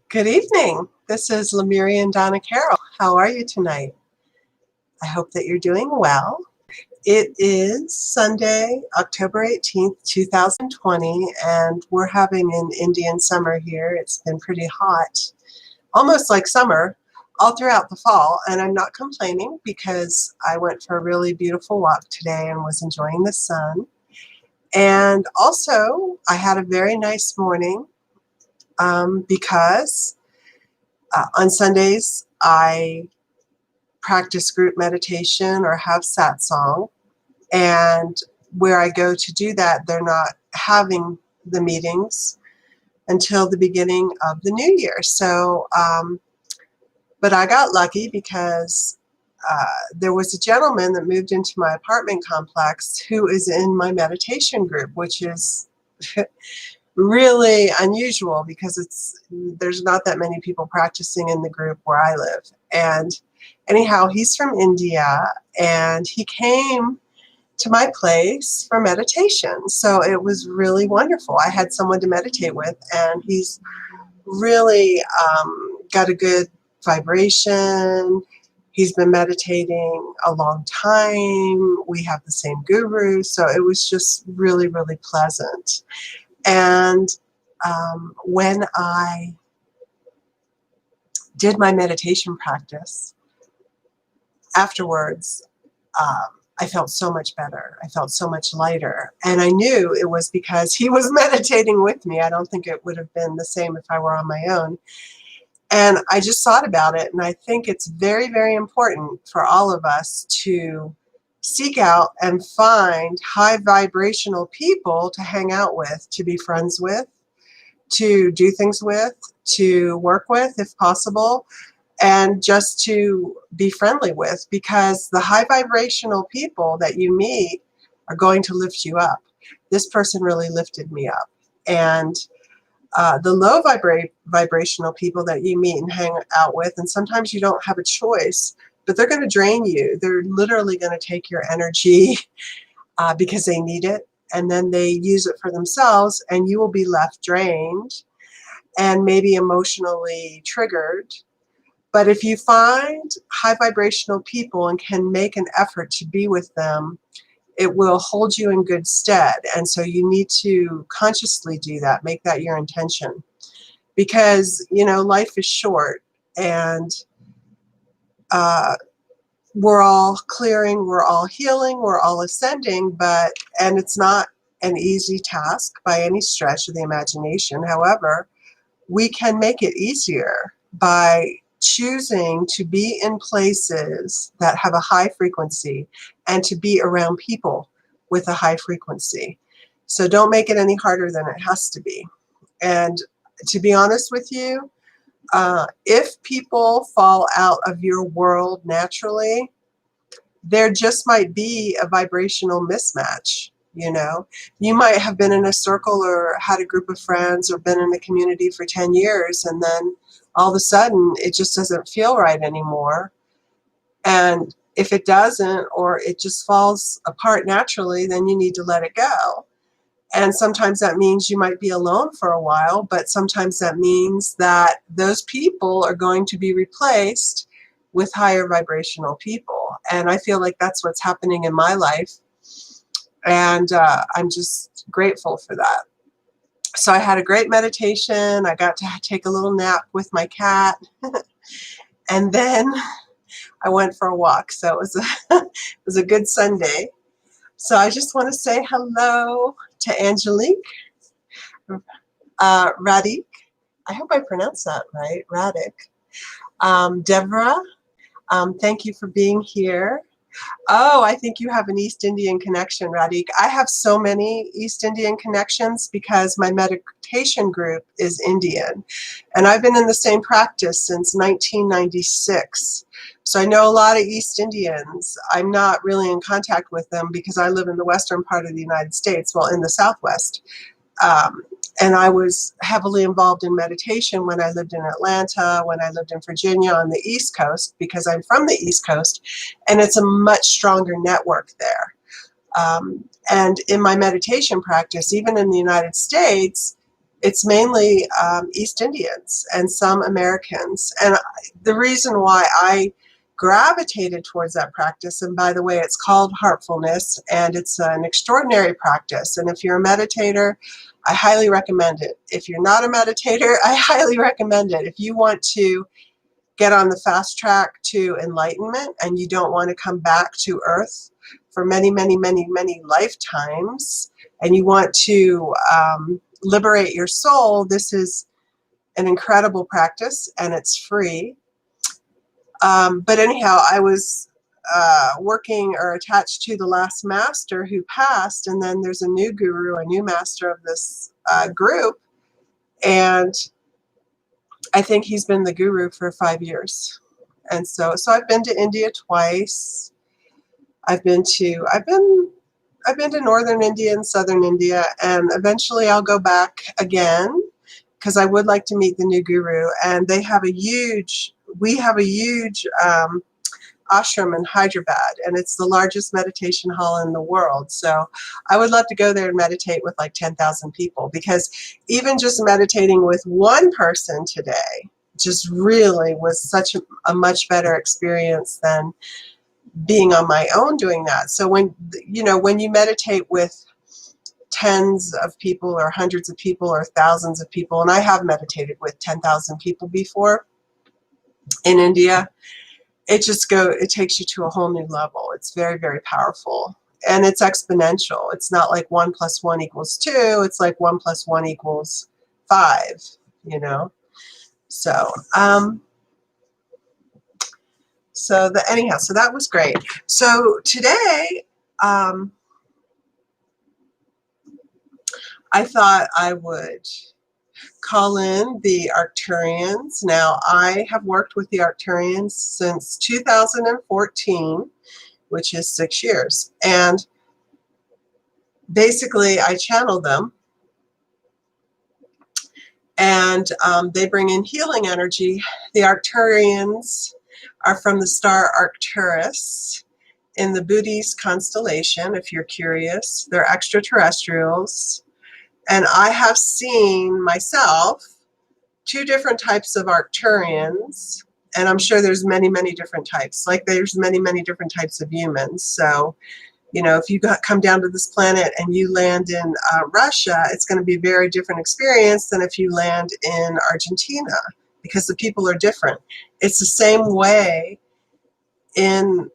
Good evening. This is Lemurian Donna Carroll. How are you tonight? I hope that you're doing well. It is Sunday, October 18th, 2020, and we're having an Indian summer here. It's been pretty hot, almost like summer, all throughout the fall, and I'm not complaining because I went for a really beautiful walk today and was enjoying the sun. And also, I had a very nice morning because on Sundays, I practice group meditation or have satsang. And where I go to do that, they're not having the meetings until the beginning of the new year. So, but I got lucky because there was a gentleman that moved into my apartment complex who is in my meditation group, which is really unusual because there's not that many people practicing in the group where I live. And anyhow, he's from India, and he came to my place for meditation. So it was really wonderful. I had someone to meditate with, and he's really got a good vibration. He's been meditating a long time. We have the same guru. So it was just really, really pleasant. And when I did my meditation practice, afterwards, I felt so much better. I felt so much lighter. And I knew it was because he was meditating with me. I don't think it would have been the same if I were on my own. And I just thought about it, and I think it's very, very important for all of us to seek out and find high vibrational people to hang out with, to be friends with, to do things with, to work with if possible, and just to be friendly with, because the high vibrational people that you meet are going to lift you up. This person really lifted me up. And the low vibrational people that you meet and hang out with, and sometimes you don't have a choice, but they're going to drain you. They're literally going to take your energy because they need it, and then they use it for themselves, and you will be left drained and maybe emotionally triggered. But if you find high vibrational people and can make an effort to be with them, it will hold you in good stead. And so you need to consciously do that, make that your intention. Because, life is short, and we're all clearing, we're all healing, we're all ascending, and it's not an easy task by any stretch of the imagination. However, we can make it easier by choosing to be in places that have a high frequency and to be around people with a high frequency. So don't make it any harder than it has to be. And to be honest with you, if people fall out of your world naturally, there just might be a vibrational mismatch. You might have been in a circle or had a group of friends or been in a community for 10 years, and then all of a sudden it just doesn't feel right anymore. And if it doesn't, or it just falls apart naturally, then you need to let it go. And sometimes that means you might be alone for a while, but sometimes that means that those people are going to be replaced with higher vibrational people. And I feel like that's what's happening in my life. And I'm just grateful for that. So I had a great meditation. I got to take a little nap with my cat. And then I went for a walk. So it was a good Sunday. So I just want to say hello to Angelique, Radik. I hope I pronounced that right, Radik. Deborah, thank you for being here. Oh, I think you have an East Indian connection, Radik. I have so many East Indian connections because my meditation group is Indian. And I've been in the same practice since 1996. So I know a lot of East Indians. I'm not really in contact with them because I live in the western part of the United States, well, in the Southwest. And I was heavily involved in meditation when I lived in Atlanta, when I lived in Virginia on the East Coast, because I'm from the East Coast, and it's a much stronger network there. And in my meditation practice, even in the United States, It's mainly East Indians and some Americans. And the reason why I gravitated towards that practice, and by the way, it's called heartfulness, and it's an extraordinary practice. And if you're a meditator, I highly recommend it. If you're not a meditator, I highly recommend it. If you want to get on the fast track to enlightenment and you don't want to come back to Earth for many, many, many, many lifetimes, and you want to liberate your soul, this is an incredible practice, and it's free. But anyhow, I was working or attached to the last master who passed, and then there's a new guru, a new master of this group, and I think he's been the guru for 5 years. And so I've been to India twice. I've been to northern India and southern India, and eventually I'll go back again because I would like to meet the new guru. And we have a huge ashram in Hyderabad, and it's the largest meditation hall in the world. So I would love to go there and meditate with like 10,000 people, because even just meditating with one person today just really was such a much better experience than being on my own doing that. So when you meditate with tens of people or hundreds of people or thousands of people, and I have meditated with 10,000 people before in India, it takes you to a whole new level. It's very, very powerful, and it's exponential. It's not like 1 + 1 = 2. It's like 1 + 1 = 5, So, so that was great. So today, I thought I would call in the Arcturians. Now, I have worked with the Arcturians since 2014, which is 6 years. And basically, I channel them, and they bring in healing energy. The Arcturians are from the star Arcturus in the Buddhist constellation, if you're curious. They're extraterrestrials. And I have seen myself 2 different types of Arcturians, and I'm sure there's many, many different types. Like there's many, many different types of humans. So, if you come down to this planet and you land in Russia, it's going to be a very different experience than if you land in Argentina, because the people are different. It's the same way in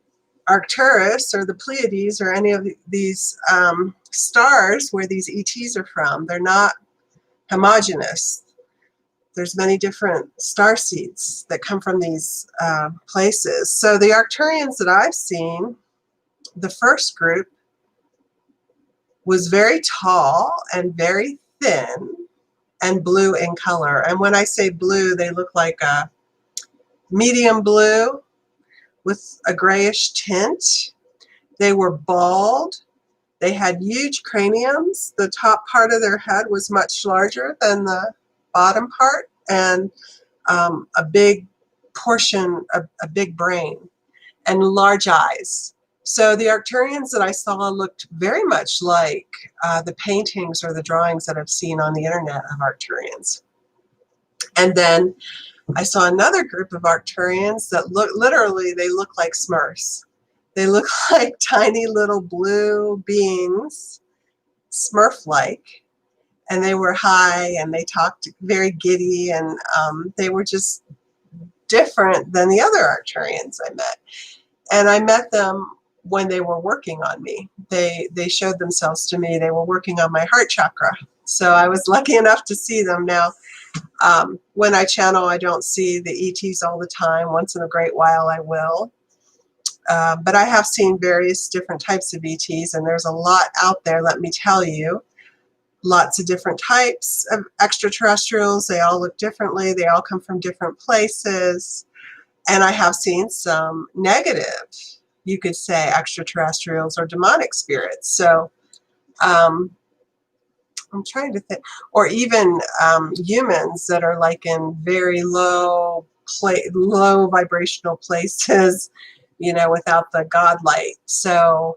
Arcturus or the Pleiades or any of these stars where these ETs are from. They're not homogeneous. There's many different star seeds that come from these places. So the Arcturians that I've seen, the first group, was very tall and very thin and blue in color. And when I say blue, they look like a medium blue with a grayish tint. They were bald. They had huge craniums. The top part of their head was much larger than the bottom part, and a big portion, a big brain, and large eyes. So the Arcturians that I saw looked very much like the paintings or the drawings that I've seen on the internet of Arcturians. And then I saw another group of Arcturians that they look like Smurfs. They look like tiny little blue beings, Smurf-like, and they were high, and they talked very giddy, and they were just different than the other Arcturians I met. And I met them when they were working on me. They showed themselves to me. They were working on my heart chakra. So I was lucky enough to see them. Now, when I channel, I don't see the ETs all the time. Once in a great while, I will. But I have seen various different types of ETs, and there's a lot out there, let me tell you. Lots of different types of extraterrestrials. They all look differently. They all come from different places. And I have seen some negative, you could say, extraterrestrials or demonic spirits. So I'm trying to think. Or even humans that are like in very low vibrational places, without the God light. So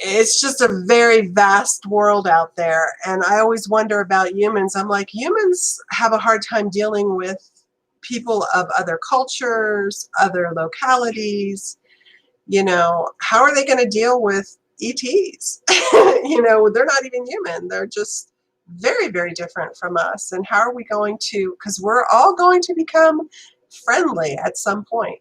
it's just a very vast world out there. And I always wonder about humans. I'm like, humans have a hard time dealing with people of other cultures, other localities. You know, how are they going to deal with ETs? You know, they're not even human. They're just very, very different from us. And how are we going to, because we're all going to become friendly at some point.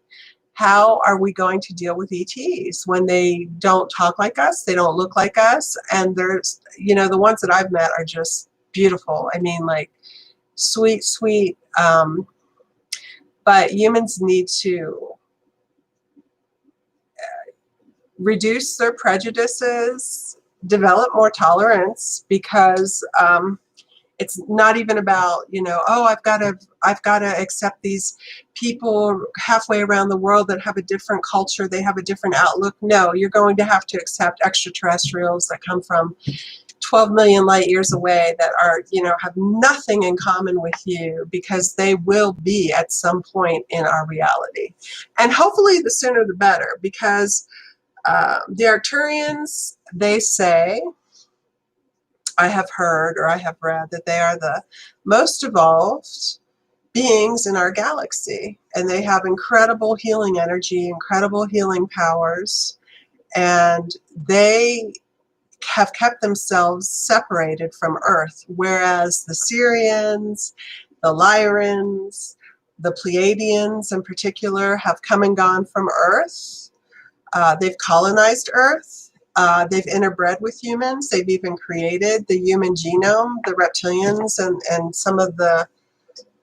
How are we going to deal with ETs when they don't talk like us, they don't look like us, and there's, you know, the ones that I've met are just beautiful. I mean, like sweet, sweet. But humans need to reduce their prejudices, develop more tolerance, because it's not even about, you know, oh, I've got to accept these people halfway around the world that have a different culture, they have a different outlook. No, you're going to have to accept extraterrestrials that come from 12 million light years away that are, you know, have nothing in common with you, because they will be at some point in our reality. And hopefully the sooner the better, because the Arcturians, they say, I have heard or I have read that they are the most evolved beings in our galaxy, and they have incredible healing energy, incredible healing powers, and they have kept themselves separated from Earth, whereas the Syrians, the Lyrians, the Pleiadians in particular have come and gone from Earth. They've colonized Earth. They've interbred with humans. They've even created the human genome, the reptilians, and some of the,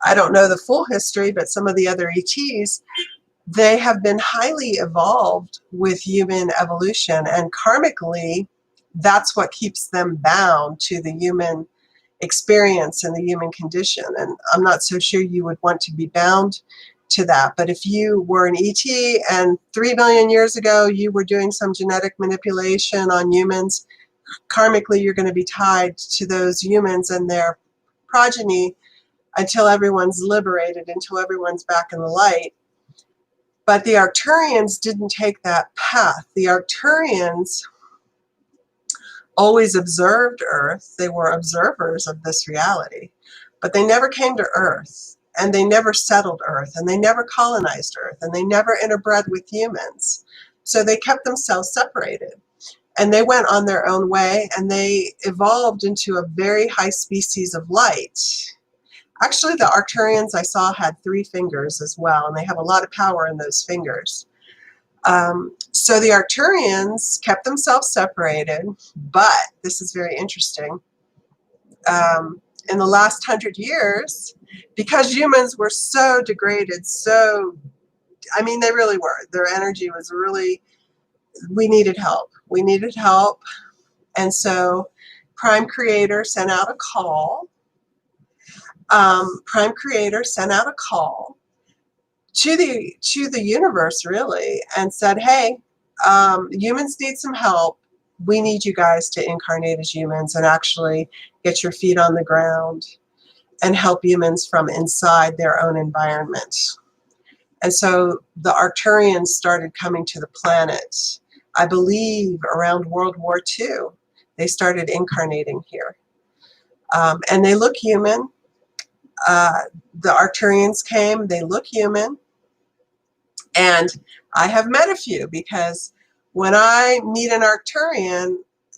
I don't know the full history, but some of the other ETs, they have been highly evolved with human evolution. And karmically, that's what keeps them bound to the human experience and the human condition. And I'm not so sure you would want to be bound to that. But if you were an ET and 3 million years ago you were doing some genetic manipulation on humans, karmically you're going to be tied to those humans and their progeny until everyone's liberated, until everyone's back in the light. But the Arcturians didn't take that path. The Arcturians always observed Earth. They were observers of this reality, but they never came to Earth, and they never settled Earth, and they never colonized Earth, and they never interbred with humans. So they kept themselves separated, and they went on their own way, and they evolved into a very high species of light. Actually, the Arcturians I saw had 3 fingers as well, and they have a lot of power in those fingers. So the Arcturians kept themselves separated, but this is very interesting. In the last 100 years, because humans were so degraded, so, I mean, they really were. Their energy was really, we needed help. We needed help. And so Prime Creator sent out a call. Prime Creator sent out a call to the universe, really, and said, hey, humans need some help. We need you guys to incarnate as humans and actually get your feet on the ground and help humans from inside their own environment. And so the Arcturians started coming to the planet, I believe around World War II. They started incarnating here. And they look human. The Arcturians came, they look human. And I have met a few, because when I meet an Arcturian,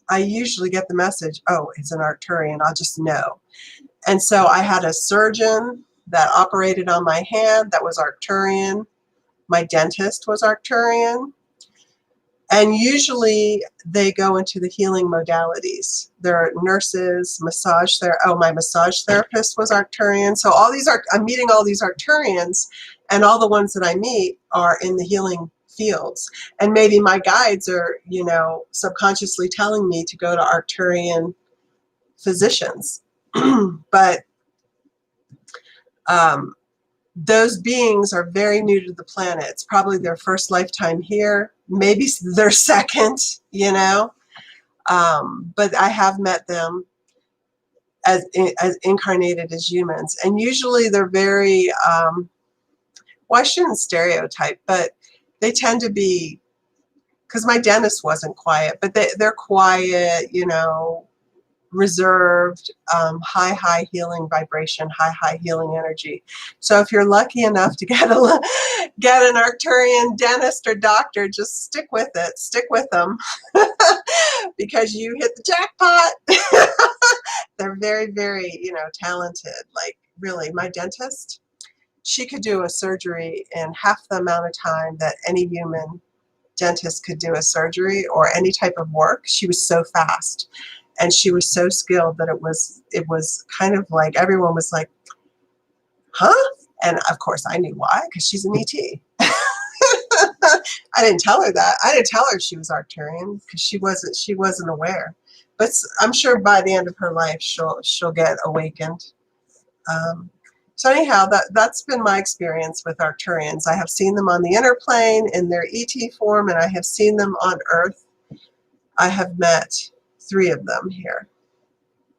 I usually get the message, oh, it's an Arcturian, I'll just know. And so I had a surgeon that operated on my hand that was Arcturian. My dentist was Arcturian. And usually they go into the healing modalities. There are nurses, my massage therapist was Arcturian. So all these I'm meeting all these Arcturians, and all the ones that I meet are in the healing fields. And maybe my guides are, you know, subconsciously telling me to go to Arcturian physicians. But those beings are very new to the planet. It's probably their first lifetime here, maybe their second, you know. But I have met them as incarnated as humans. And usually they're very, well, I shouldn't stereotype, but they tend to be because my dentist wasn't quiet, but they're quiet, you know, reserved, high healing vibration, high healing energy. So if you're lucky enough to get an Arcturian dentist or doctor, just stick with it. Stick with them because you hit the jackpot. They're very, very, you know, talented. Like, really, my dentist, she could do a surgery in half the amount of time that any human dentist could do a surgery or any type of work. She was so fast. And she was so skilled that it was kind of like everyone was like, huh? And of course I knew why, because she's an ET. I didn't tell her that. I didn't tell her she was Arcturian because she wasn't aware. But I'm sure by the end of her life she'll get awakened. So anyhow, that's been my experience with Arcturians. I have seen them on the inner plane in their ET form, and I have seen them on Earth. I have met 3 of them here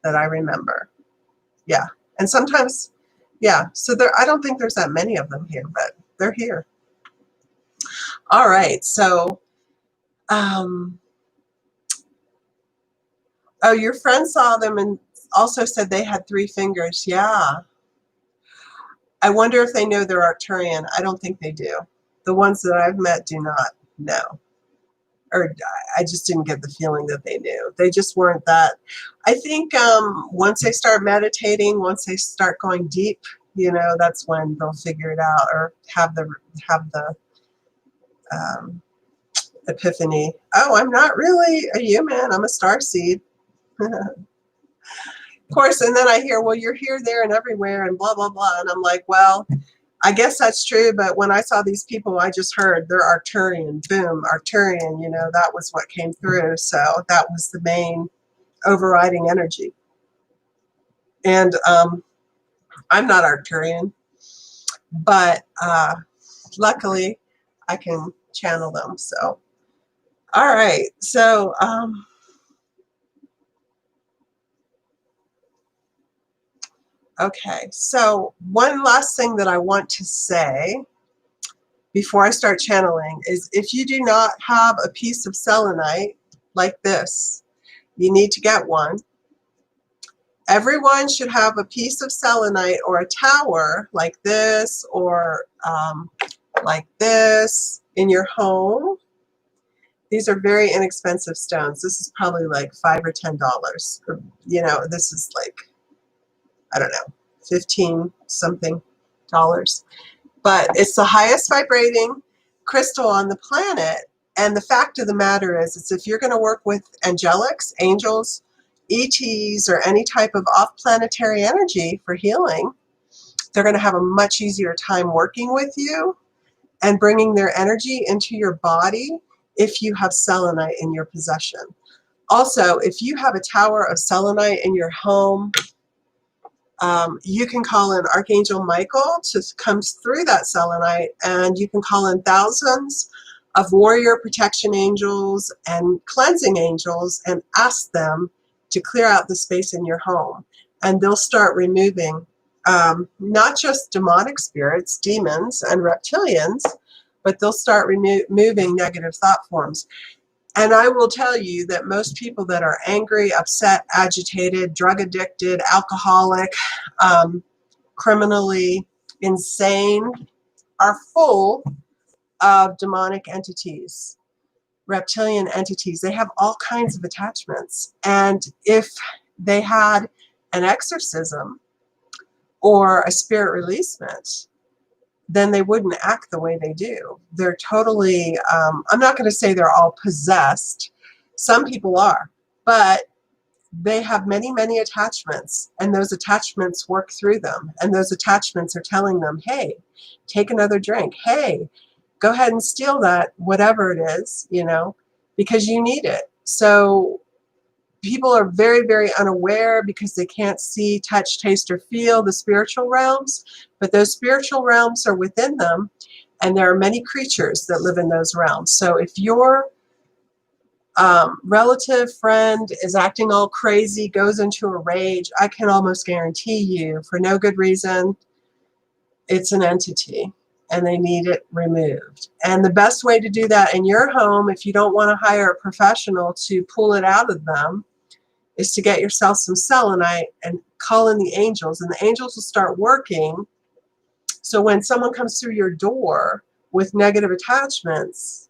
that I remember. Yeah. And sometimes, yeah. So I don't think there's that many of them here, but they're here. All right. So, oh, your friend saw them and also said they had 3 fingers. Yeah. I wonder if they know they're Arcturian. I don't think they do. The ones that I've met do not know. Or I just didn't get the feeling that they knew. They just weren't that. I think once they start meditating, once they start going deep, you know, that's when they'll figure it out or have the epiphany. Oh, I'm not really a human. I'm a starseed. Of course, and then I hear, well, you're here, there, and everywhere, and blah, blah, blah. And I'm like, well, I guess that's true, but when I saw these people, I just heard they're Arcturian, boom, Arcturian, you know, that was what came through. So that was the main overriding energy. And I'm not Arcturian, but luckily I can channel them. So, all right. So, okay. So one last thing that I want to say before I start channeling is if you do not have a piece of selenite like this, you need to get one. Everyone should have a piece of selenite or a tower like this or like this in your home. These are very inexpensive stones. This is probably like $5 or $10. Or, you know, this is like, I don't know, 15 something dollars. But it's the highest vibrating crystal on the planet. And the fact of the matter is if you're going to work with angelics, angels, ETs, or any type of off-planetary energy for healing, they're going to have a much easier time working with you and bringing their energy into your body if you have selenite in your possession. Also, if you have a tower of selenite in your home, you can call in Archangel Michael to come through that selenite, and you can call in thousands of warrior protection angels and cleansing angels and ask them to clear out the space in your home. And they'll start removing not just demonic spirits, demons, and reptilians, but they'll start removing negative thought forms. And I will tell you that most people that are angry, upset, agitated, drug addicted, alcoholic, criminally insane are full of demonic entities, reptilian entities. They have all kinds of attachments. And if they had an exorcism or a spirit releasement, then they wouldn't act the way they do. They're totally, I'm not going to say they're all possessed. Some people are, but they have many, many attachments, and those attachments work through them. And those attachments are telling them, hey, take another drink. Hey, go ahead and steal that, whatever it is, you know, because you need it. So people are very, very unaware because they can't see, touch, taste, or feel the spiritual realms, but those spiritual realms are within them, and there are many creatures that live in those realms. So if your relative, friend is acting all crazy, goes into a rage, I can almost guarantee you, for no good reason, it's an entity. and they need it removed. And the best way to do that in your home, if you don't want to hire a professional to pull it out of them, is to get yourself some selenite and call in the angels, and the angels will start working. So when someone comes through your door with negative attachments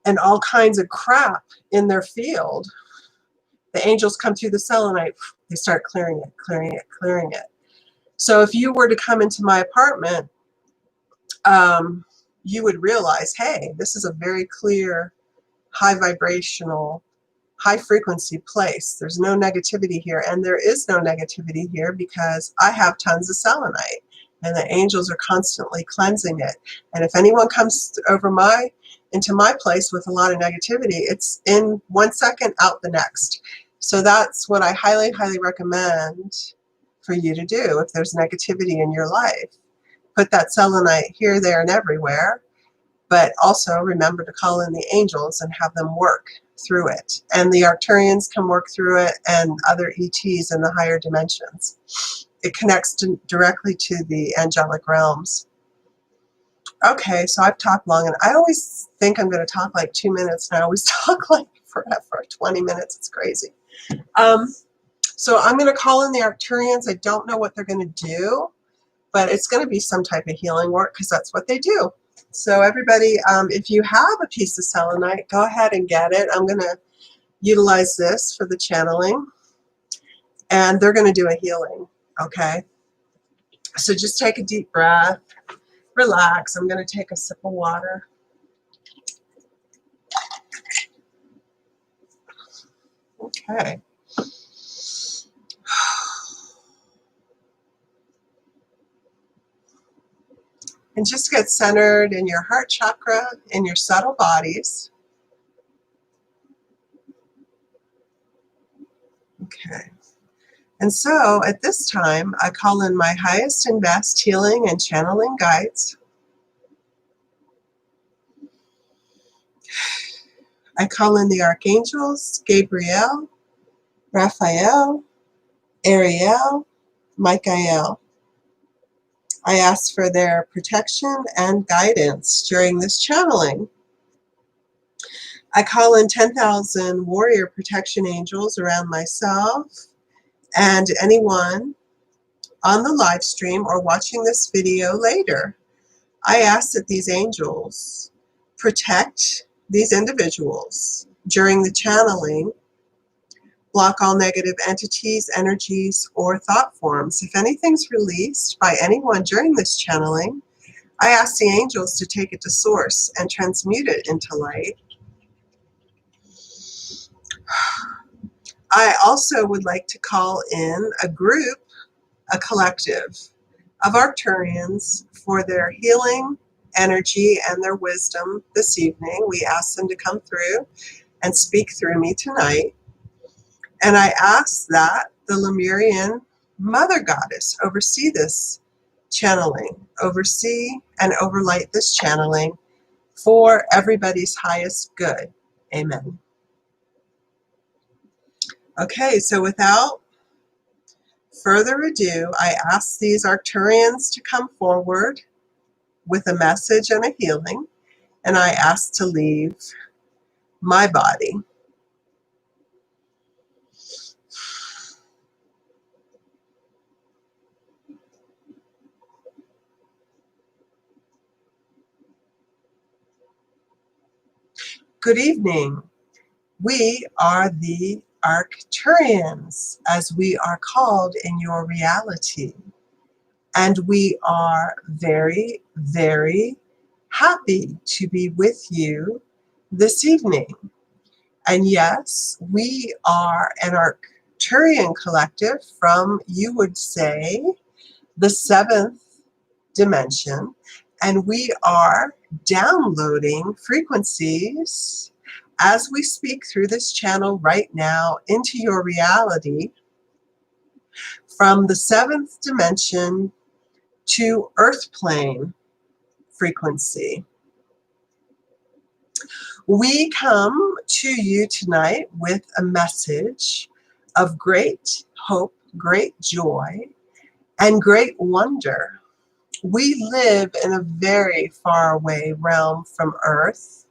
and all kinds of crap in their field, the angels come through the selenite, they start clearing it, clearing it, clearing it. So if you were to come into my apartment, you would realize, hey, this is a very clear, high vibrational, high frequency place. There's no negativity here, and there is no negativity here because I have tons of selenite, and the angels are constantly cleansing it. And if anyone comes over into my place with a lot of negativity, it's in 1 second, out the next. So that's what I highly, highly recommend for you to do if there's negativity in your life. Put that selenite here, there, and everywhere, but also remember to call in the angels and have them work through it. And the Arcturians can work through it, and other ETs in the higher dimensions. It connects directly to the angelic realms. Okay, so I've talked long, and I always think I'm going to talk like 2 minutes, and I always talk like forever, 20 minutes. It's crazy. So I'm going to call in the Arcturians. I don't know what they're going to do, but it's going to be some type of healing work because that's what they do. So everybody, if you have a piece of selenite, go ahead and get it. I'm going to utilize this for the channeling, and they're going to do a healing, okay? So just take a deep breath, relax. I'm going to take a sip of water. Okay. And just get centered in your heart chakra, in your subtle bodies. Okay. And so at this time, I call in my highest and best healing and channeling guides. I call in the archangels, Gabriel, Raphael, Ariel, Michael. I ask for their protection and guidance during this channeling. I call in 10,000 warrior protection angels around myself and anyone on the live stream or watching this video later. I ask that these angels protect these individuals during the channeling, block all negative entities, energies, or thought forms. If anything's released by anyone during this channeling, I ask the angels to take it to source and transmute it into light. I also would like to call in a group, a collective of Arcturians for their healing energy and their wisdom this evening. We ask them to come through and speak through me tonight. And I ask that the Lemurian Mother Goddess oversee this channeling, oversee and overlight this channeling for everybody's highest good. Amen. Okay, so without further ado, I ask these Arcturians to come forward with a message and a healing, and I ask to leave my body. Good evening. We are the Arcturians, as we are called in your reality. And we are very, very happy to be with you this evening. And yes, we are an Arcturian collective from, you would say, the 7th dimension. And we are downloading frequencies as we speak through this channel right now into your reality from the 7th dimension to earth plane frequency. We come to you tonight with a message of great hope, great joy, and great wonder. we live in a very far away realm from Earth.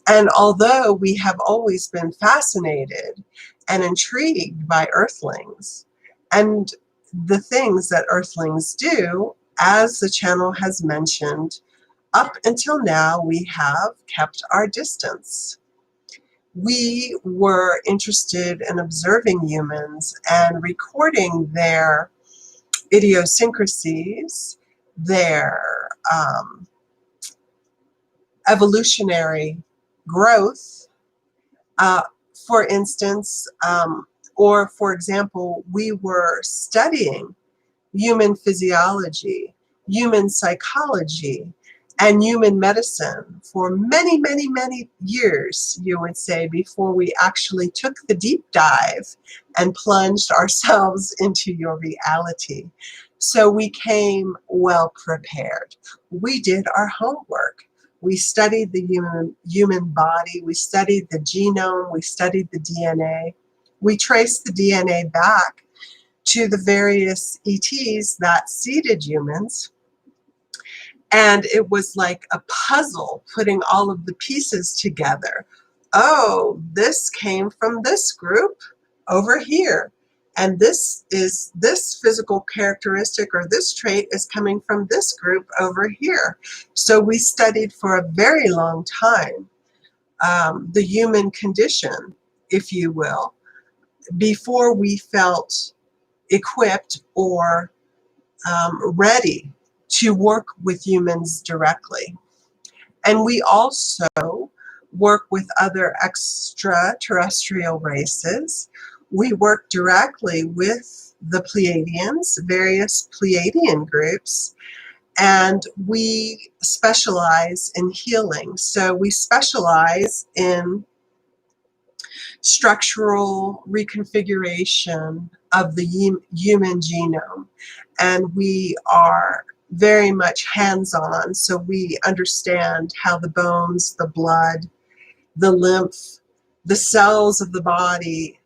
And although we have always been fascinated and intrigued by Earthlings and the things that Earthlings do, as the channel has mentioned, up until now we have kept our distance. We were interested in observing humans and recording their idiosyncrasies, their evolutionary growth. Uh, for instance, or for example, we were studying human physiology, human psychology, and human medicine for many, many, many years, you would say, before we actually took the deep dive and plunged ourselves into your reality. So we came well prepared. We did our homework. We studied the human body. We studied the genome. We studied the DNA. We traced the DNA back to the various ETs that seeded humans. And it was like a puzzle putting all of the pieces together. Oh, this came from this group over here. And this physical characteristic or this trait is coming from this group over here. So we studied for a very long time the human condition, if you will, before we felt equipped or ready to work with humans directly. And we also work with other extraterrestrial races. We work directly with the Pleiadians, various Pleiadian groups, and we specialize in healing. So we specialize in structural reconfiguration of the human genome. And we are very much hands-on, so we understand how the bones, the blood, the lymph, the cells of the body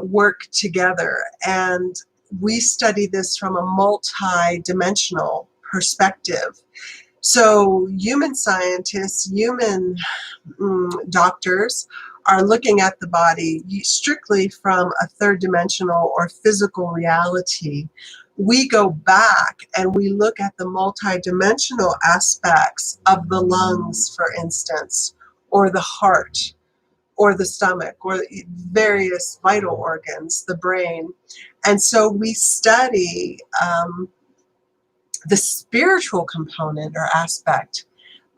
work together. And we study this from a multi-dimensional perspective. So human scientists, human doctors are looking at the body strictly from a third dimensional or physical reality. We go back and we look at the multidimensional aspects of the lungs, for instance, or the heart, or the stomach, or various vital organs, the brain. And so we study the spiritual component or aspect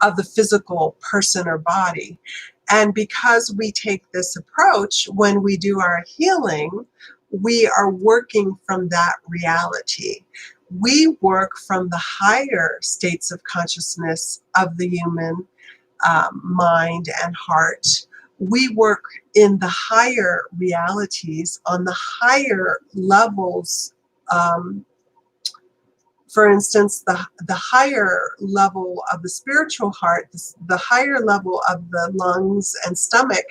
of the physical person or body. And because we take this approach, when we do our healing, we are working from that reality. We work from the higher states of consciousness of the human mind and heart. We work in the higher realities on the higher levels. For instance, the higher level of the spiritual heart, the higher level of the lungs and stomach,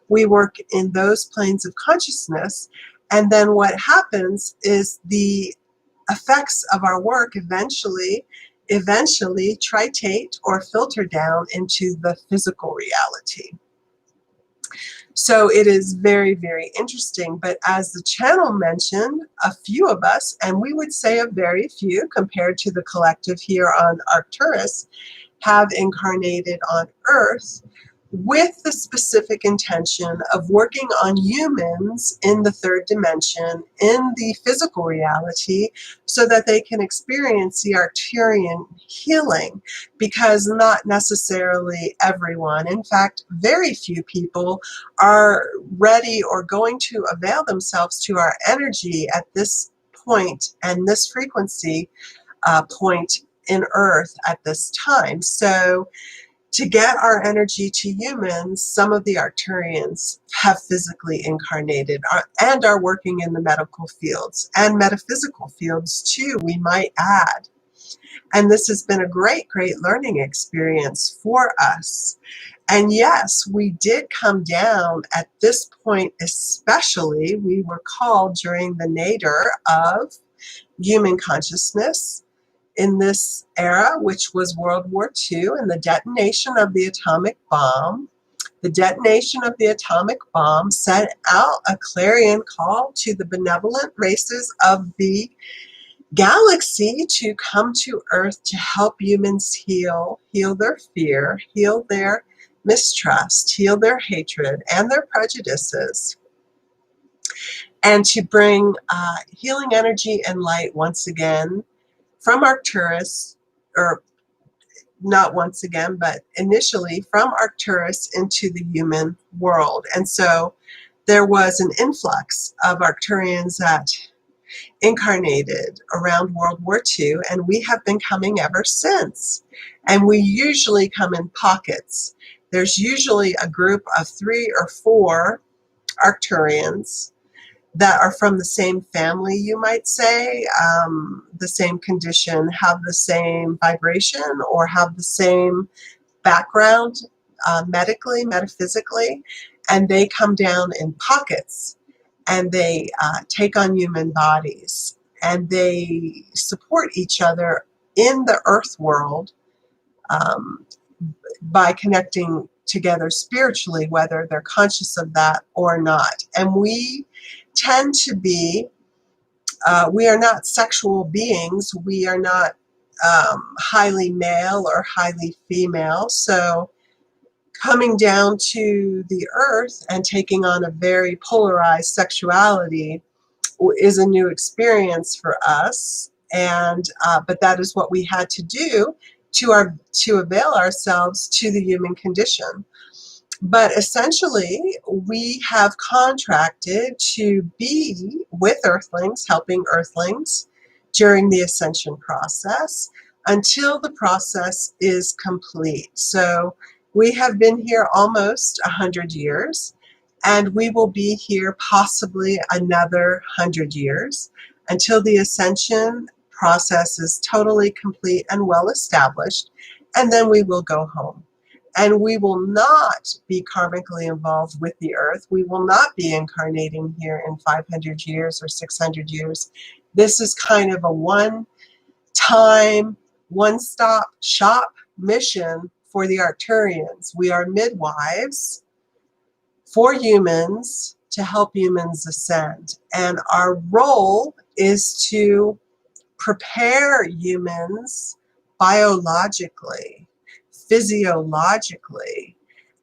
we work in those planes of consciousness. And then what happens is the effects of our work eventually tritate or filter down into the physical reality. So it is very, very interesting. But as the channel mentioned, a few of us, and we would say a very few compared to the collective here on Arcturus, have incarnated on Earth with the specific intention of working on humans in the third dimension, in the physical reality, so that they can experience the Arcturian healing, because not necessarily everyone, in fact, very few people are ready or going to avail themselves to our energy at this point and this frequency point in Earth at this time. So to get our energy to humans, some of the Arcturians have physically incarnated and are working in the medical fields and metaphysical fields too, we might add. And this has been a great, great learning experience for us. And yes, we did come down at this point, especially, we were called during the nadir of human consciousness in this era, which was World War II, and the detonation of the atomic bomb. The detonation of the atomic bomb sent out a clarion call to the benevolent races of the galaxy to come to Earth to help humans heal their fear, heal their mistrust, heal their hatred and their prejudices, and to bring healing energy and light once again from Arcturus, or not once again, but initially from Arcturus into the human world. And so there was an influx of Arcturians that incarnated around World War II, and we have been coming ever since. And we usually come in pockets. There's usually a group of 3 or 4 Arcturians that are from the same family, you might say, the same condition, have the same vibration, or have the same background medically, metaphysically, and they come down in pockets, and they take on human bodies, and they support each other in the earth world by connecting together spiritually, whether they're conscious of that or not. And we tend to be, we are not sexual beings, we are not highly male or highly female, so coming down to the earth and taking on a very polarized sexuality is a new experience for us, and but that is what we had to do to avail ourselves to the human condition. But essentially, we have contracted to be with Earthlings, helping Earthlings during the ascension process until the process is complete. So we have been here almost 100 years, and we will be here possibly another 100 years until the ascension process is totally complete and well established, and then we will go home. And we will not be karmically involved with the earth. We will not be incarnating here in 500 years or 600 years. This is kind of a one-time, one-stop shop mission for the Arcturians. We are midwives for humans to help humans ascend. And our role is to prepare humans biologically, physiologically,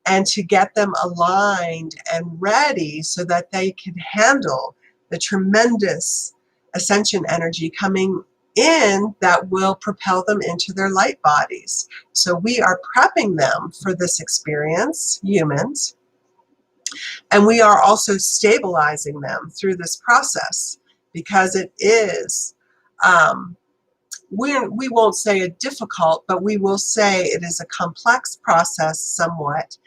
and to get them aligned and ready so that they can handle the tremendous ascension energy coming in that will propel them into their light bodies. So we are prepping them for this experience, humans, and we are also stabilizing them through this process, because it is we won't say a difficult, but we will say it is a complex process somewhat.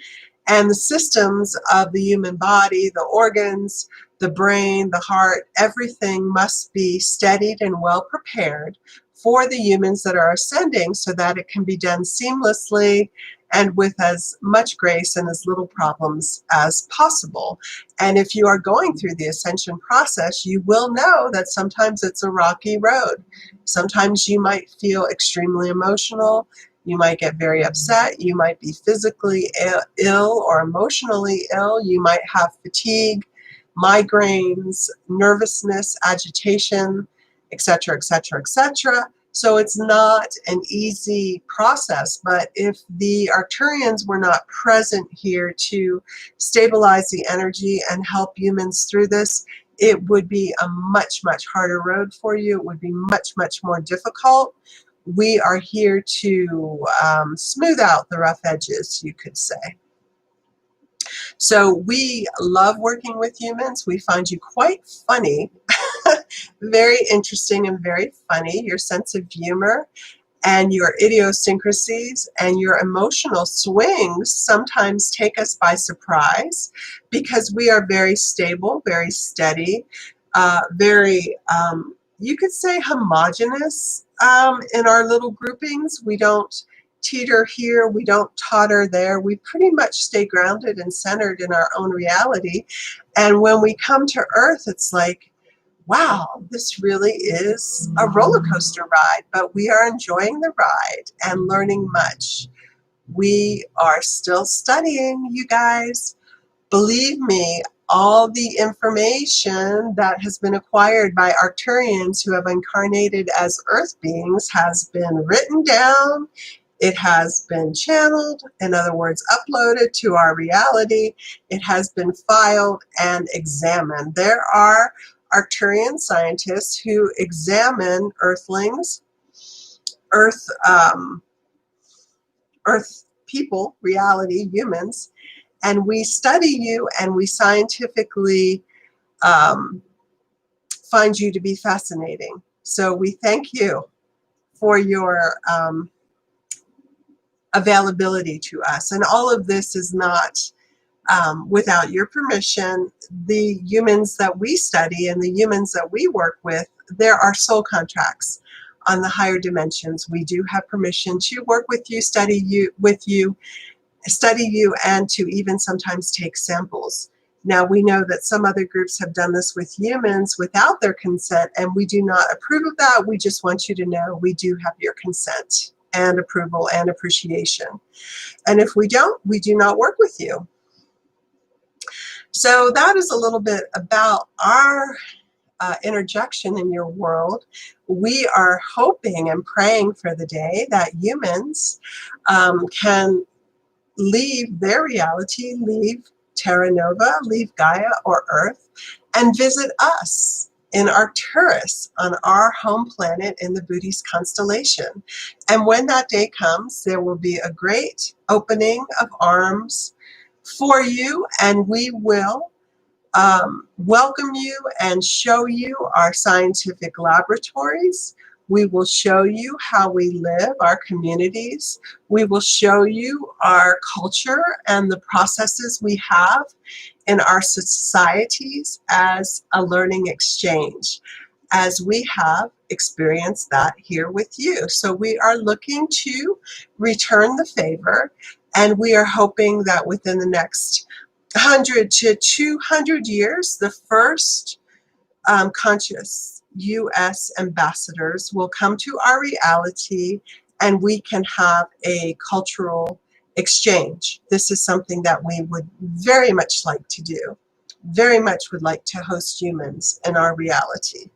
And the systems of the human body, the organs, the brain, the heart, everything must be steadied and well prepared for the humans that are ascending so that it can be done seamlessly and with as much grace and as little problems as possible. And if you are going through the ascension process, you will know that sometimes it's a rocky road. Sometimes you might feel extremely emotional. You might get very upset. You might be physically ill or emotionally ill. You might have fatigue, migraines, nervousness, agitation, etc., etc., etc. So it's not an easy process, but if the Arcturians were not present here to stabilize the energy and help humans through this, it would be a much, much harder road for you. It would be much, much more difficult. We are here to smooth out the rough edges, you could say. So we love working with humans. We find you quite funny, very interesting and very funny. Your sense of humor and your idiosyncrasies and your emotional swings sometimes take us by surprise, because we are very stable, very steady, very, you could say, homogenous in our little groupings. We don't teeter here, we don't totter there. We pretty much stay grounded and centered in our own reality. And when we come to Earth, it's like wow, this really is a roller coaster ride, but we are enjoying the ride and learning much. We are still studying, you guys. Believe me, all the information that has been acquired by Arcturians who have incarnated as Earth beings has been written down. It has been channeled, in other words, uploaded to our reality. It has been filed and examined. There are Arcturian scientists who examine Earthlings, Earth, Earth people, reality, humans, and we study you and we scientifically um, find you to be fascinating. So we thank you for your availability to us. And all of this is not without your permission. The humans that we study and the humans that we work with, there are soul contracts on the higher dimensions. We do have permission to work with you, study you, and to even sometimes take samples. Now, we know that some other groups have done this with humans without their consent, and we do not approve of that. We just want you to know we do have your consent and approval and appreciation. And if we don't, we do not work with you. So that is a little bit about our interjection in your world. We are hoping and praying for the day that humans can leave their reality, leave Terra Nova, leave Gaia or Earth, and visit us in Arcturus on our home planet in the Buddhist constellation. And when that day comes, there will be a great opening of arms for you, and we will welcome you and show you our scientific laboratories. We will show you how we live, our communities. We will show you our culture and the processes we have in our societies as a learning exchange, as we have experienced that here with you. So we are looking to return the favor, and we are hoping that within the next 100 to 200 years, the first conscious U.S. ambassadors will come to our reality, and we can have a cultural exchange. This is something that we would very much like to do, very much would like to host humans in our reality.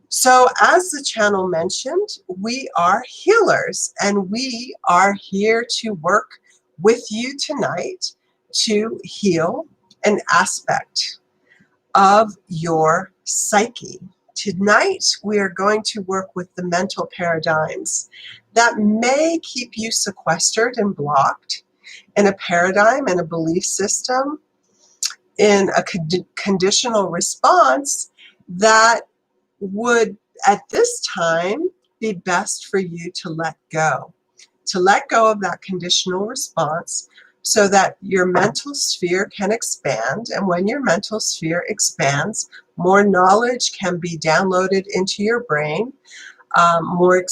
So as the channel mentioned, we are healers, and we are here to work with you tonight to heal an aspect of your psyche. Tonight, we are going to work with the mental paradigms that may keep you sequestered and blocked in a paradigm and a belief system, in a conditional response that would, at this time, be best for you to let go of that conditional response, so that your mental sphere can expand. And when your mental sphere expands, more knowledge can be downloaded into your brain, more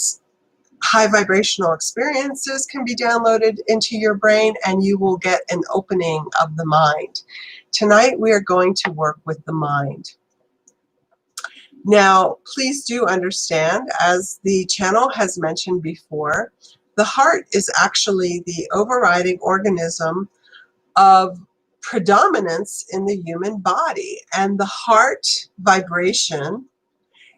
high vibrational experiences can be downloaded into your brain, and you will get an opening of the mind. Tonight, we are going to work with the mind. Now, please do understand, as the channel has mentioned before, the heart is actually the overriding organism of predominance in the human body, and the heart vibration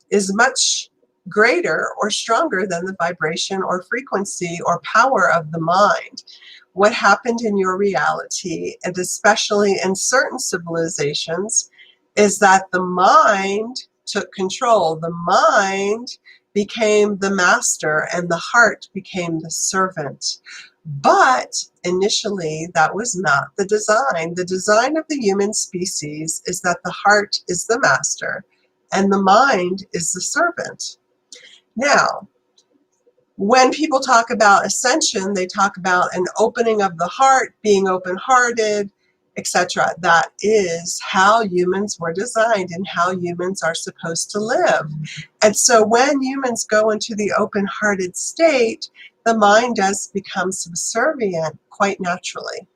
is much greater or stronger than the vibration or frequency or power of the mind. What happened in your reality, and especially in certain civilizations, is that the mind took control. The mind became the master and the heart became the servant. But initially, that was not the design. The design of the human species is that the heart is the master and the mind is the servant. Now, when people talk about ascension, they talk about an opening of the heart, being open-hearted, etc. That is how humans were designed and how humans are supposed to live. And so when humans go into the open-hearted state, the mind does become subservient quite naturally.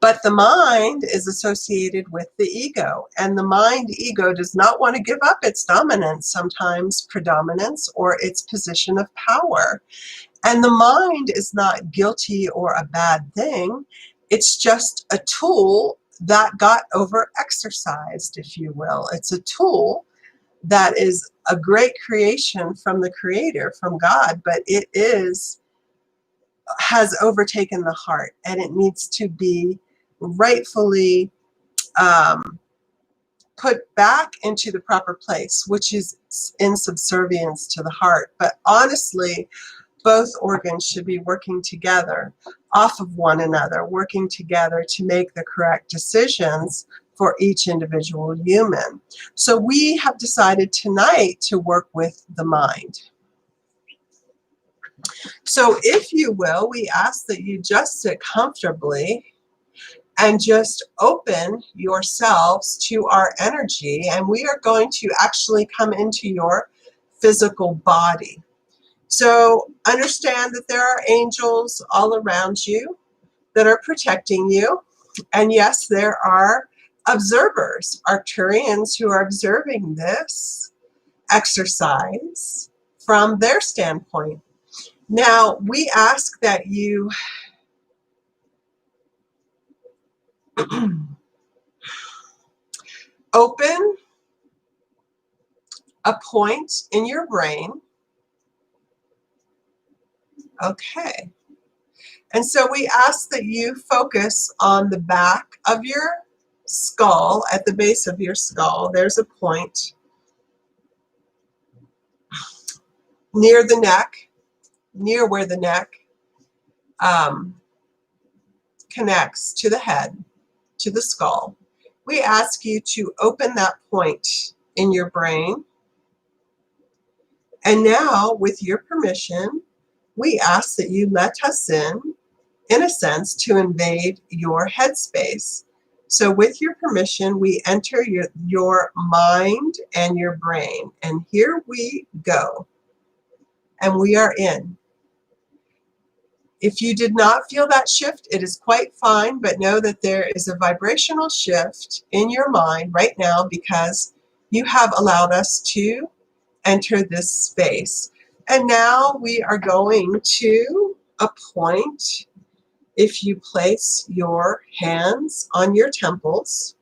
But the mind is associated with the ego, and the mind ego does not want to give up its dominance, sometimes predominance, or its position of power. And the mind is not guilty or a bad thing. It's just a tool that got over exercised, if you will. It's a tool that is a great creation from the Creator, from God, but it has overtaken the heart, and it needs to be rightfully put back into the proper place, which is in subservience to the heart. But honestly, both organs should be working together off of one another, working together to make the correct decisions for each individual human. So we have decided tonight to work with the mind. So if you will, we ask that you just sit comfortably and just open yourselves to our energy, and we are going to actually come into your physical body. So understand that there are angels all around you that are protecting you. And yes, there are observers, Arcturians, who are observing this exercise from their standpoint. Now, we ask that you open a point in your brain. Okay. And so we ask that you focus on the back of your skull, at the base of your skull. There's a point near the neck, near where the neck connects to the head, to the skull. We ask you to open that point in your brain. And now, with your permission, we ask that you let us in a sense, to invade your headspace. So with your permission, we enter your mind and your brain. And here we go. And we are in. If you did not feel that shift, it is quite fine, but know that there is a vibrational shift in your mind right now because you have allowed us to enter this space. And now we are going to a point. If you place your hands on your temples,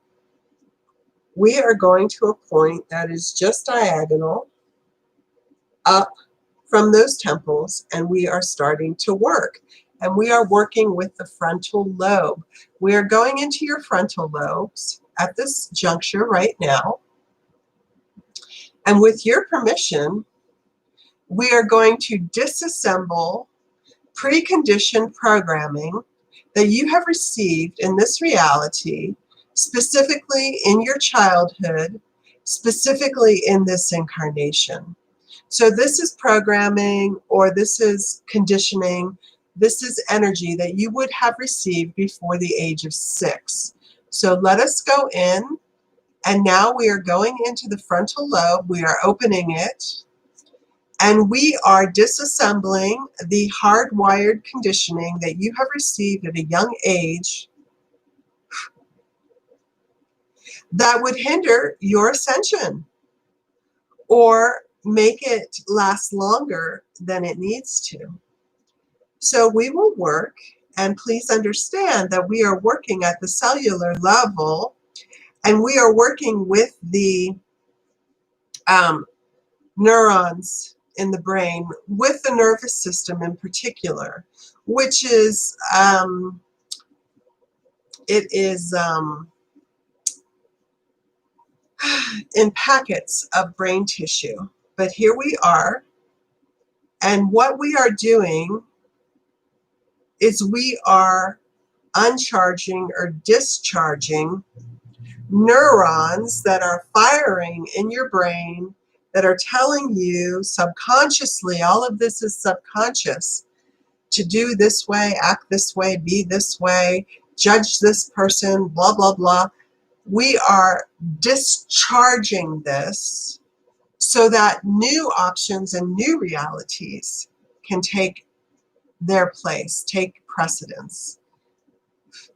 we are going to a point that is just diagonal up from those temples, and we are starting to work. And we are working with the frontal lobe. We are going into your frontal lobes at this juncture right now. And with your permission, we are going to disassemble preconditioned programming that you have received in this reality, specifically in your childhood, specifically in this incarnation. So this is programming, or this is conditioning, this is energy that you would have received before the age of 6. So let us go in, and now we are going into the frontal lobe, we are opening it, and we are disassembling the hardwired conditioning that you have received at a young age that would hinder your ascension or make it last longer than it needs to. So we will work, and please understand that we are working at the cellular level, and we are working with the neurons in the brain, with the nervous system in particular, which is in packets of brain tissue. But here we are, and what we are doing is we are uncharging or discharging neurons that are firing in your brain that are telling you subconsciously, all of this is subconscious, to do this way, act this way, be this way, judge this person, blah, blah, blah. We are discharging this so that new options and new realities can take their place, take precedence.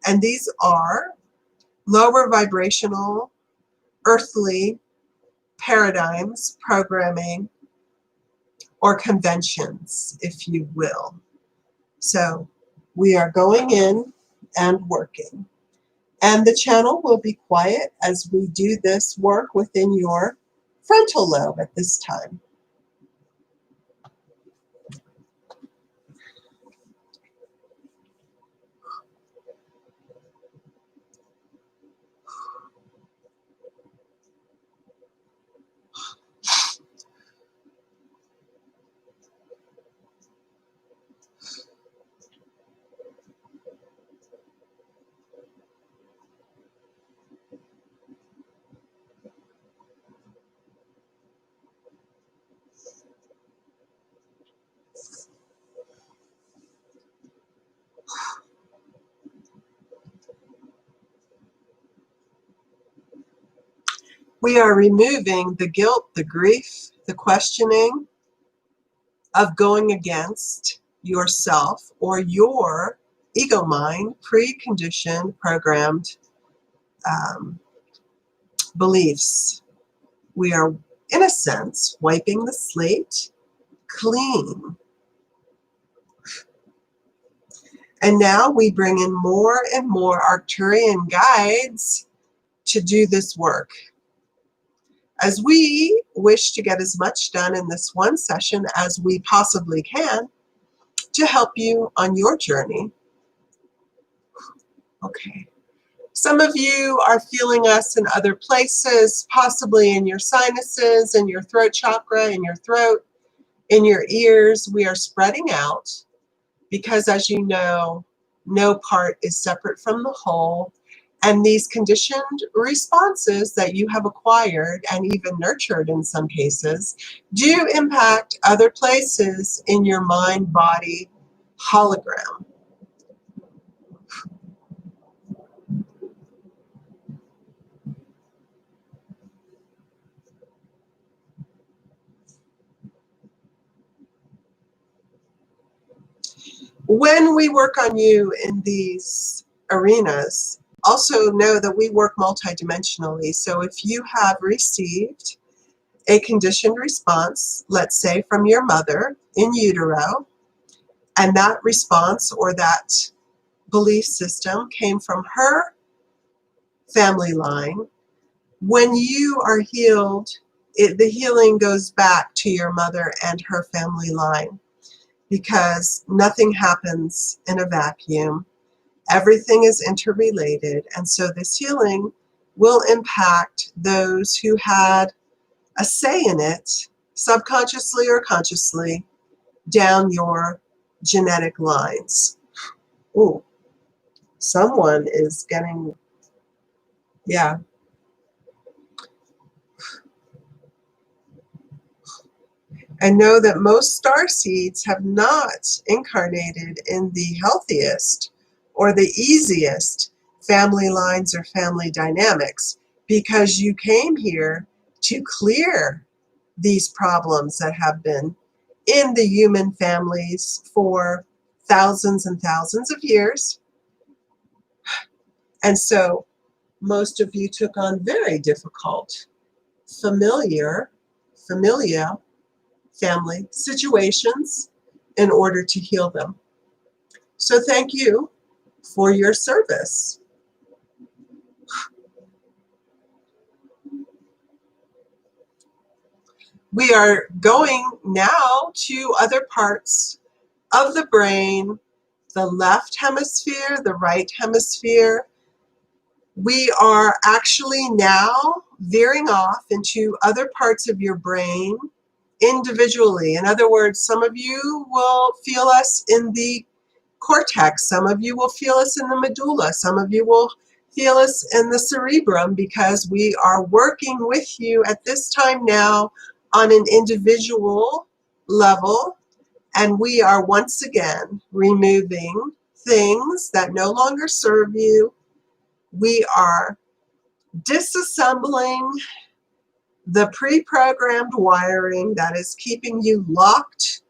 And these are lower vibrational, earthly paradigms, programming, or conventions, if you will. So we are going in and working. And the channel will be quiet as we do this work within your frontal lobe at this time. We are removing the guilt, the grief, the questioning of going against yourself or your ego mind, preconditioned, programmed beliefs. We are, in a sense, wiping the slate clean. And now we bring in more and more Arcturian guides to do this work. As we wish to get as much done in this one session as we possibly can to help you on your journey. Okay. Some of you are feeling us in other places, possibly in your sinuses, in your throat chakra, in your throat, in your ears. We are spreading out because, as you know, no part is separate from the whole. And these conditioned responses that you have acquired and even nurtured in some cases do impact other places in your mind-body hologram. When we work on you in these arenas, also know that we work multidimensionally. So if you have received a conditioned response, let's say from your mother in utero, and that response or that belief system came from her family line, when you are healed, the healing goes back to your mother and her family line, because nothing happens in a vacuum. Everything is interrelated, and so this healing will impact those who had a say in it, subconsciously or consciously, down your genetic lines. Ooh, someone is getting, yeah. And know that most star seeds have not incarnated in the healthiest or the easiest family lines or family dynamics, because you came here to clear these problems that have been in the human families for thousands and thousands of years. And so most of you took on very difficult familial family situations in order to heal them. So thank you for your service. We are going now to other parts of the brain, the left hemisphere, the right hemisphere. We are actually now veering off into other parts of your brain individually. In other words, some of you will feel us in the cortex, some of you will feel us in the medulla, some of you will feel us in the cerebrum, because we are working with you at this time now on an individual level, and we are once again removing things that no longer serve you. We are disassembling the pre-programmed wiring that is keeping you locked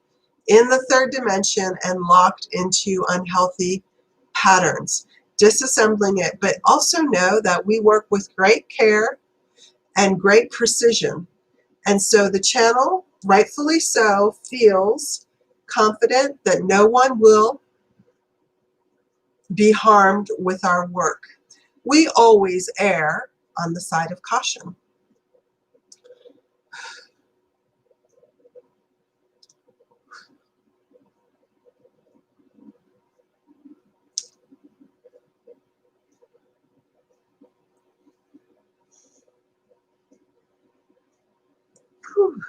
in the third dimension and locked into unhealthy patterns. disassembling it, but also know that we work with great care and great precision. And so the channel, rightfully so, feels confident that no one will be harmed with our work. We always err on the side of caution. Whew.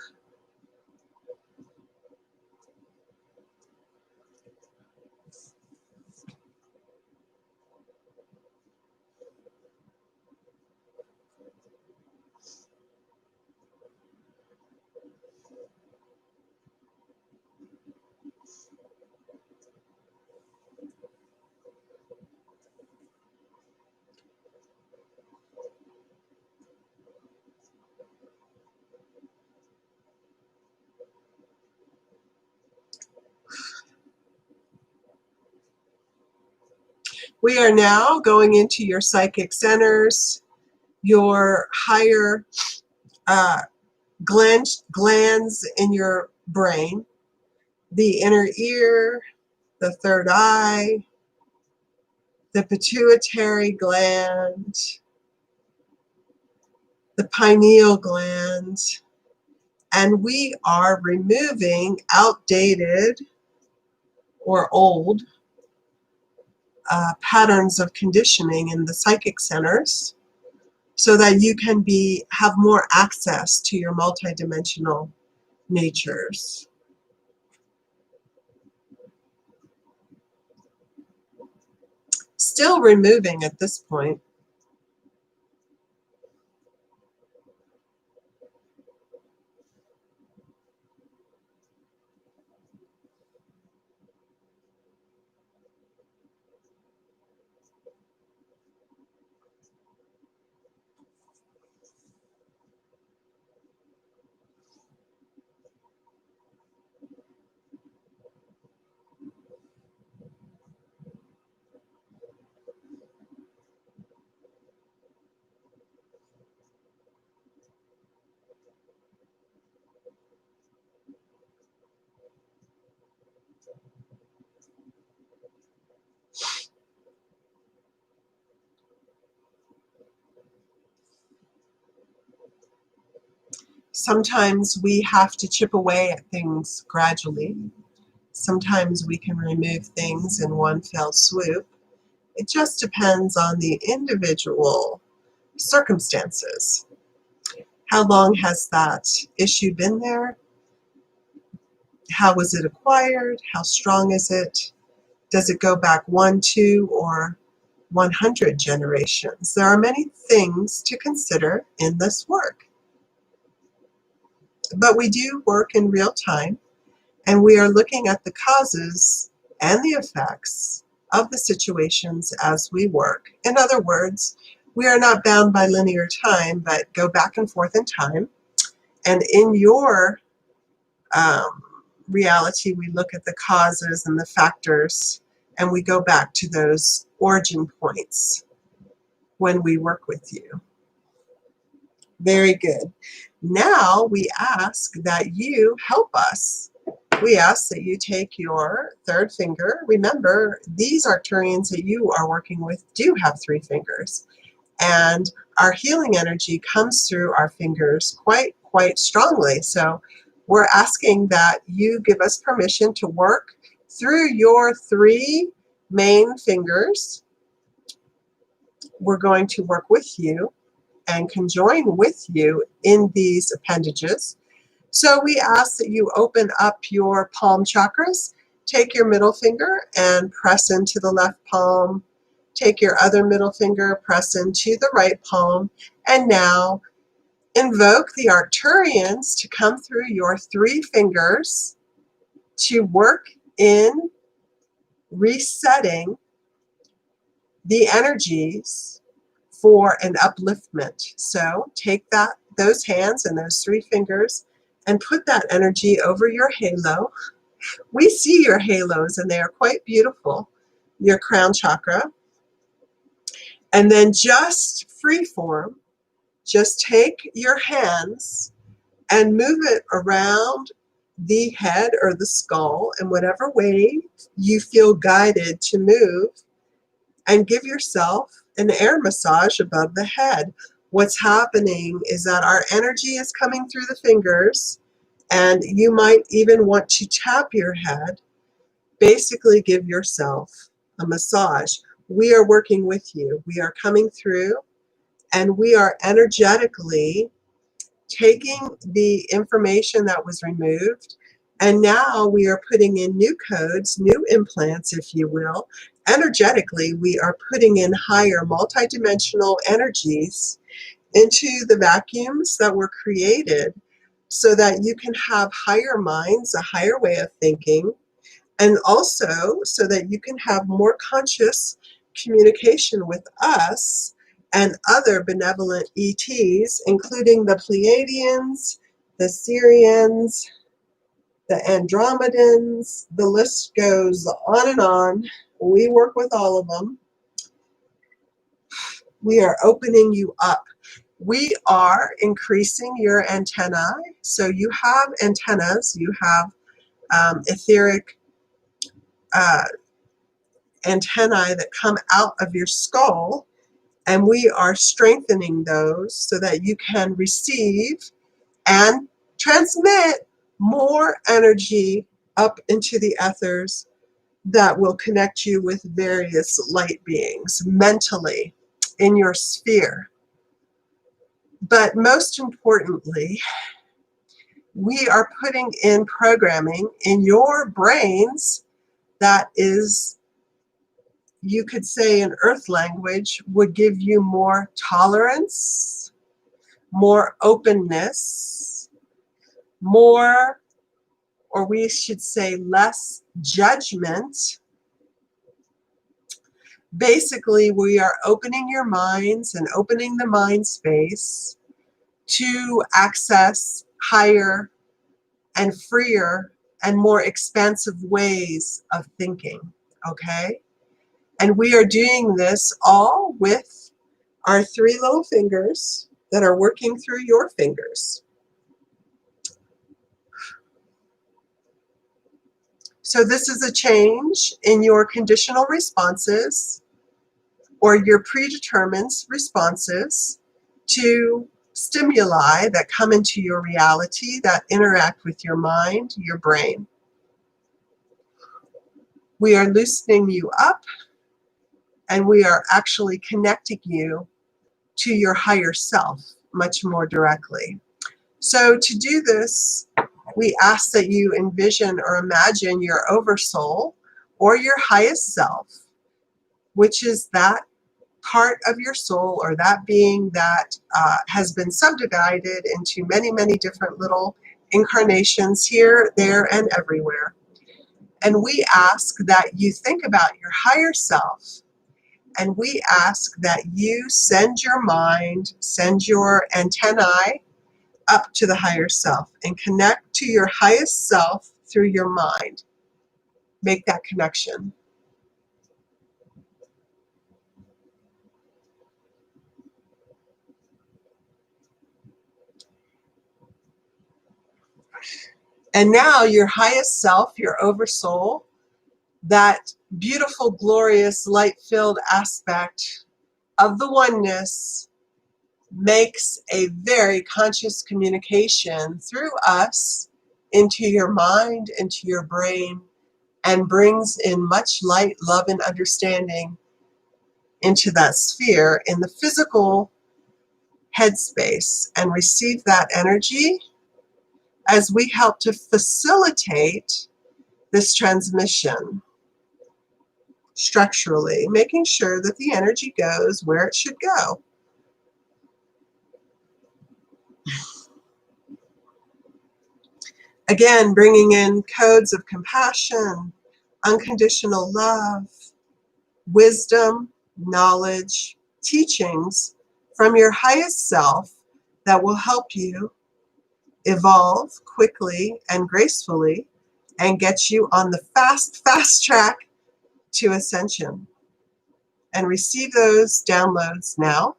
We are now going into your psychic centers, your higher glands in your brain, the inner ear, the third eye, the pituitary gland, the pineal gland, and we are removing outdated or old patterns of conditioning in the psychic centers so that you can have more access to your multidimensional natures. Still removing at this point. Sometimes we have to chip away at things gradually. Sometimes we can remove things in one fell swoop. It just depends on the individual circumstances. How long has that issue been there? How was it acquired? How strong is it? Does it go back 1, 2, or 100 generations? There are many things to consider in this work. But we do work in real time, and we are looking at the causes and the effects of the situations as we work. In other words, we are not bound by linear time, but go back and forth in time. And in your reality, we look at the causes and the factors, and we go back to those origin points when we work with you. Very good. Now we ask that you help us. We ask that you take your third finger. Remember, these Arcturians that you are working with do have 3 fingers. And our healing energy comes through our fingers quite strongly. So we're asking that you give us permission to work through your 3 main fingers. We're going to work with you and conjoin with you in these appendages. So we ask that you open up your palm chakras. Take your middle finger and press into the left palm. Take your other middle finger, press into the right palm, and now invoke the Arcturians to come through your 3 fingers to work in resetting the energies for an upliftment. So take those hands and those 3 fingers and put that energy over your halo. We see your halos and they are quite beautiful. Your crown chakra, And then just freeform, just take your hands and move it around the head or the skull in whatever way you feel guided to move, and give yourself an air massage above the head. What's happening is that our energy is coming through the fingers, and you might even want to tap your head. Basically, give yourself a massage. We are working with you. We are coming through, and we are energetically taking the information that was removed, and now we are putting in new codes, new implants, if you will. Energetically, we are putting in higher multidimensional energies into the vacuums that were created so that you can have higher minds, a higher way of thinking, and also so that you can have more conscious communication with us and other benevolent ETs, including the Pleiadians, the Syrians, the Andromedans. The list goes on and on. We work with all of them. We are opening you up. We are increasing your antennae. So you have antennas, you have etheric antennae that come out of your skull, and we are strengthening those so that you can receive and transmit more energy up into the ethers that will connect you with various light beings mentally in your sphere. But most importantly, we are putting in programming in your brains that is, you could say in earth language, would give you more tolerance, more openness, more, or we should say less judgment. Basically, we are opening your minds and opening the mind space to access higher and freer and more expansive ways of thinking, okay? And we are doing this all with our three little fingers that are working through your fingers. So this is a change in your conditional responses or your predetermined responses to stimuli that come into your reality that interact with your mind, your brain. We are loosening you up, and we are actually connecting you to your higher self much more directly. So to do this, we ask that you envision or imagine your oversoul or your highest self, which is that part of your soul or that being that has been subdivided into many, many different little incarnations here, there, and everywhere. And we ask that you think about your higher self, and we ask that you send your mind, send your antennae up to the higher self and connect to your highest self through your mind. Make that connection. And now your highest self, your oversoul, that beautiful, glorious, light-filled aspect of the oneness, makes a very conscious communication through us into your mind, into your brain, and brings in much light, love, and understanding into that sphere in the physical headspace, and receive that energy as we help to facilitate this transmission structurally, making sure that the energy goes where it should go. Again, bringing in codes of compassion, unconditional love, wisdom, knowledge, teachings from your highest self that will help you evolve quickly and gracefully and get you on the fast track to ascension. and receive those downloads now.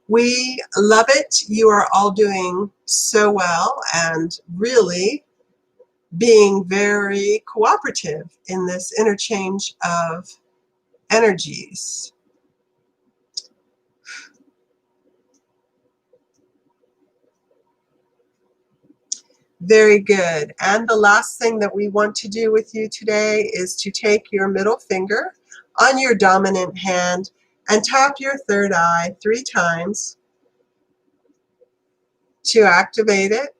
We love it. You are all doing so well and really being very cooperative in this interchange of energies. Very good. And the last thing that we want to do with you today is to take your middle finger on your dominant hand and tap your third eye 3 times to activate it.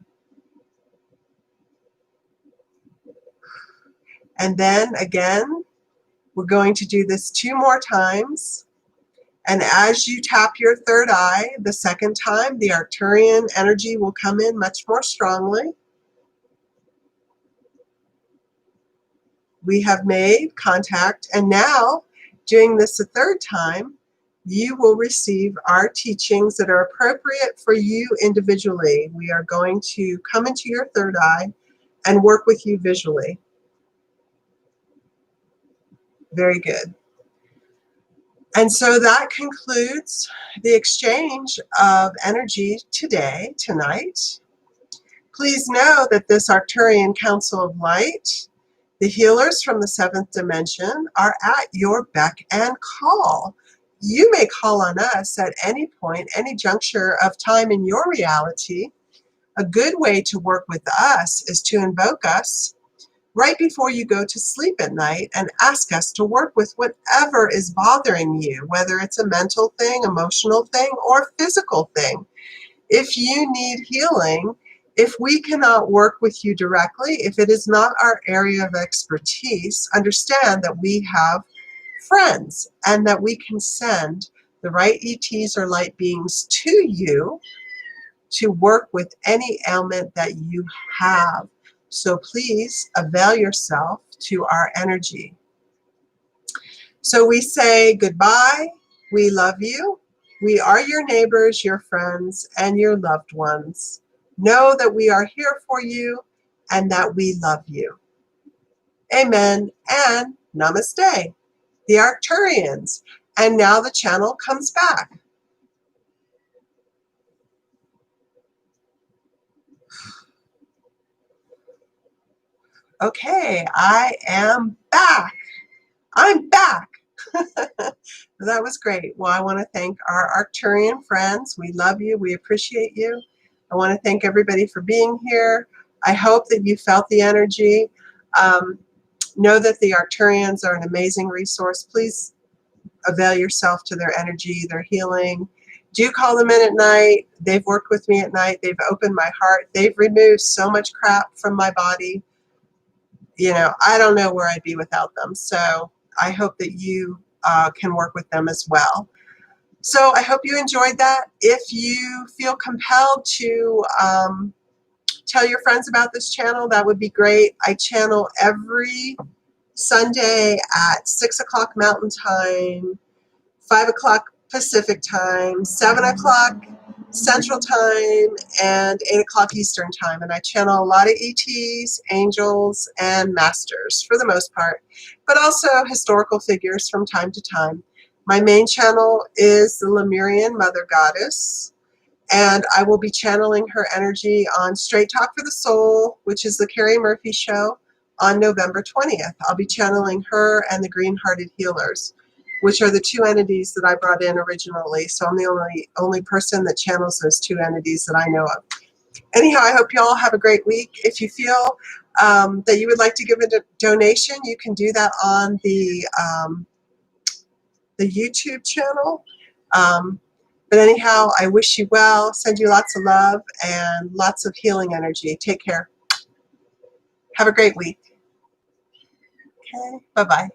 And then again, we're going to do this 2 more times. And as you tap your third eye the second time, the Arcturian energy will come in much more strongly. We have made contact, and now, doing this a third time, you will receive our teachings that are appropriate for you individually. We are going to come into your third eye and work with you visually. Very good. And so that concludes the exchange of energy today, tonight. Please know that this Arcturian Council of Light, the healers from the 7th dimension, are at your beck and call. You may call on us at any point, any juncture of time in your reality. A good way to work with us is to invoke us right before you go to sleep at night and ask us to work with whatever is bothering you, whether it's a mental thing, emotional thing, or physical thing. If you need healing, if we cannot work with you directly, if it is not our area of expertise, understand that we have friends and that we can send the right ETs or light beings to you to work with any ailment that you have. So please avail yourself to our energy. So we say goodbye. We love you. We are your neighbors, your friends, and your loved ones. Know that we are here for you and that we love you. Amen and namaste. The Arcturians. And now the channel comes back. Okay, I am back. I'm back. That was great. Well, I want to thank our Arcturian friends. We love you. We appreciate you. I want to thank everybody for being here. I hope that you felt the energy. Know that the Arcturians are an amazing resource. Please avail yourself to their energy, their healing. Do call them in at night. They've worked with me at night. They've opened my heart. They've removed so much crap from my body. You know, I don't know where I'd be without them. So I hope that you can work with them as well. So I hope you enjoyed that. If you feel compelled to tell your friends about this channel, that would be great. I channel every Sunday at 6 o'clock Mountain Time, 5 o'clock Pacific Time, 7 o'clock Central Time, and 8 o'clock Eastern Time. And I channel a lot of ETs, angels, and masters for the most part, but also historical figures from time to time. My main channel is the Lemurian Mother Goddess, and I will be channeling her energy on Straight Talk for the Soul, which is the Carrie Murphy show, on November 20th. I'll be channeling her and the Green-Hearted Healers, which are the 2 entities that I brought in originally. So I'm the only person that channels those 2 entities that I know of. Anyhow, I hope you all have a great week. If you feel that you would like to give a donation, you can do that on the YouTube channel. But anyhow, I wish you well, send you lots of love and lots of healing energy. Take care. Have a great week. Okay, bye-bye.